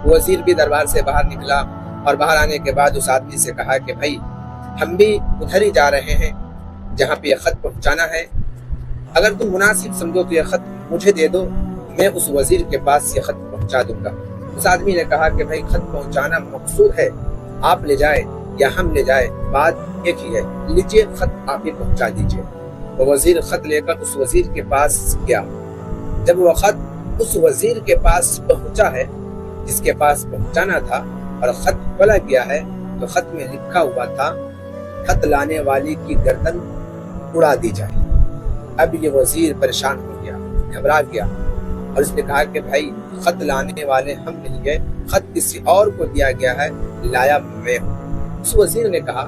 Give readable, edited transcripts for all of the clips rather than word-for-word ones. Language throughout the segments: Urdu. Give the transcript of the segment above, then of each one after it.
وزیر بھی دربار سے باہر نکلا اور باہر آنے کے بعد اس آدمی سے کہا کہ بھائی ہم بھی ادھر ہی جا رہے ہیں جہاں پہ یہ خط پہنچانا ہے، اگر تم مناسب سمجھو تو یہ خط مجھے دے دو، میں اس وزیر کے پاس یہ خط پہنچا دوں گا۔ اس آدمی نے کہا کہ بھائی خط پہنچانا مقصود ہے، آپ لے جائے یا ہم لے جائے بات ایک ہی ہے، لیجئے خط آپ ہی پہنچا دیجئے۔ وہ وزیر خط لے کر اس وزیر کے پاس گیا۔ جب وہ خط اس وزیر کے پاس پہنچا ہے جس کے پاس پہنچانا تھا اور خط کھولا گیا ہے تو خط میں لکھا ہوا تھا خط لانے والی کی گردن اڑا دی جائے۔ اب یہ وزیر پریشان ہو گیا، گھبرا گیا اور اس نے کہا کہ بھائی خط لانے والے ہم نہیں گئے، خط کسی اور کو دیا گیا ہے، لایا میں ہوں۔ اس وزیر نے کہا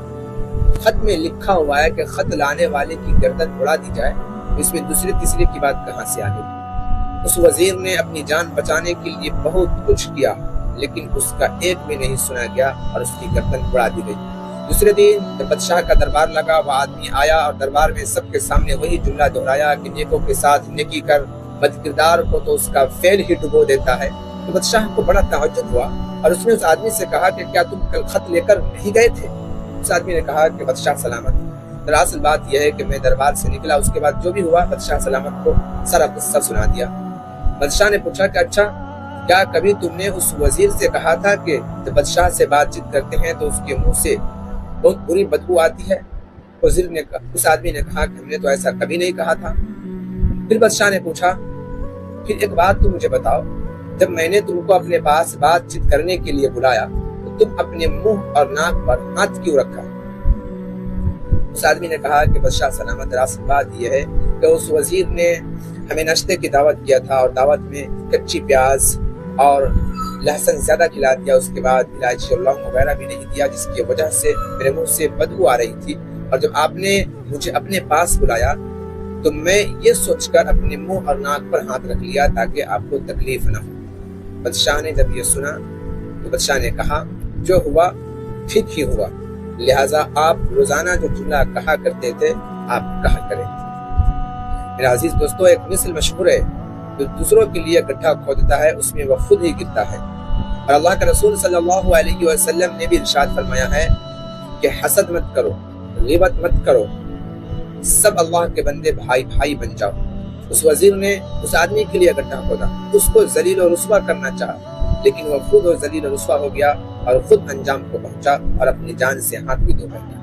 خط میں لکھا ہوا ہے کہ خط لانے والے کی گردن اڑا دی جائے، اس میں دوسرے تیسرے کی بات کہاں سے آ گئی؟ اس وزیر نے اپنی جان بچانے کے لیے بہت کچھ کیا لیکن اس کا ایک بھی نہیں سنا گیا اور اس کی گردن اڑا دی گئی۔ دوسرے دن جب بادشاہ کا دربار لگا، وہ آدمی آیا اور دربار میں سب کے سامنے وہی جملہ دہرایا کہ نیکوں کے ساتھ نیکی کر، بد کردار کو تو اس کا فعل ہی ڈبو دیتا ہے۔ تو بادشاہ کو بڑا تعجب ہوا اور اس نے اس آدمی سے کہا کہ کیا تم کل خط لے کر نہیں گئے تھے؟ اس آدمی نے کہا کہ بادشاہ سلامت۔ دراصل بات یہ ہے کہ میں دربار سے نکلا، اس کے بعد جو بھی ہوا بادشاہ سلامت کو سارا قصہ سنا دیا۔ بادشاہ نے پوچھا کہ اچھا کیا کبھی تم نے اس وزیر سے کہا تھا کہ جب بادشاہ سے بات چیت کرتے ہیں تو اس کے منہ سے بہت بری بدبو آتی ہے؟ وزیر نے اس آدمی نے کہا کہ ہم نے تو ایسا کبھی نہیں کہا تھا۔ پھر بادشاہ نے پوچھا پھر ایک بات تم مجھے بتاؤ، جب میں نے تم کو اپنے پاس بات چیت کرنے کے لیے بلایا تو تم اپنے منہ اور ناک پر ہاتھ کیوں رکھا؟ اس آدمی نے کہا کہ بادشاہ سلامت، دراصل بات یہ ہے کہ اس وزیر نے ہمیں ناشتے کی دعوت کیا تھا اور دعوت میں کچی پیاز اور لہسن زیادہ کھلا دیا، اس کے بعد الائچی اور لونگ وغیرہ بھی نہیں دیا، جس کی وجہ سے میرے منہ سے بدبو آ رہی تھی، اور جب آپ نے مجھے اپنے پاس بلایا تو میں یہ سوچ کر اپنے منہ اور ناک پر ہاتھ رکھ لیا تاکہ آپ کو تکلیف نہ ہو۔ بادشاہ نے جب یہ سنا تو بادشاہ نے کہا جو ہوا ٹھیک ہی ہوا، لہٰذا آپ روزانہ جو جملہ کہا کرتے تھے آپ کہا کریں۔ میرے عزیز دوستو، ایک مثل مشہور ہے، جو دوسروں کے لیے گڈھا کھودتا ہے اس میں وہ خود ہی گرتا ہے، اور اللہ کے رسول صلی اللہ علیہ وسلم نے بھی ارشاد فرمایا ہے کہ حسد مت کرو، غیبت مت کرو، سب اللہ کے بندے بھائی بھائی بن جاؤ۔ اس وزیر نے اس آدمی کے لیے گڈھا کھودا، اس کو ذلیل و رسوا کرنا چاہا، لیکن وہ خود ذلیل و رسوا ہو گیا اور خود انجام کو پہنچا اور اپنی جان سے ہاتھ بھی دھو بیٹھا۔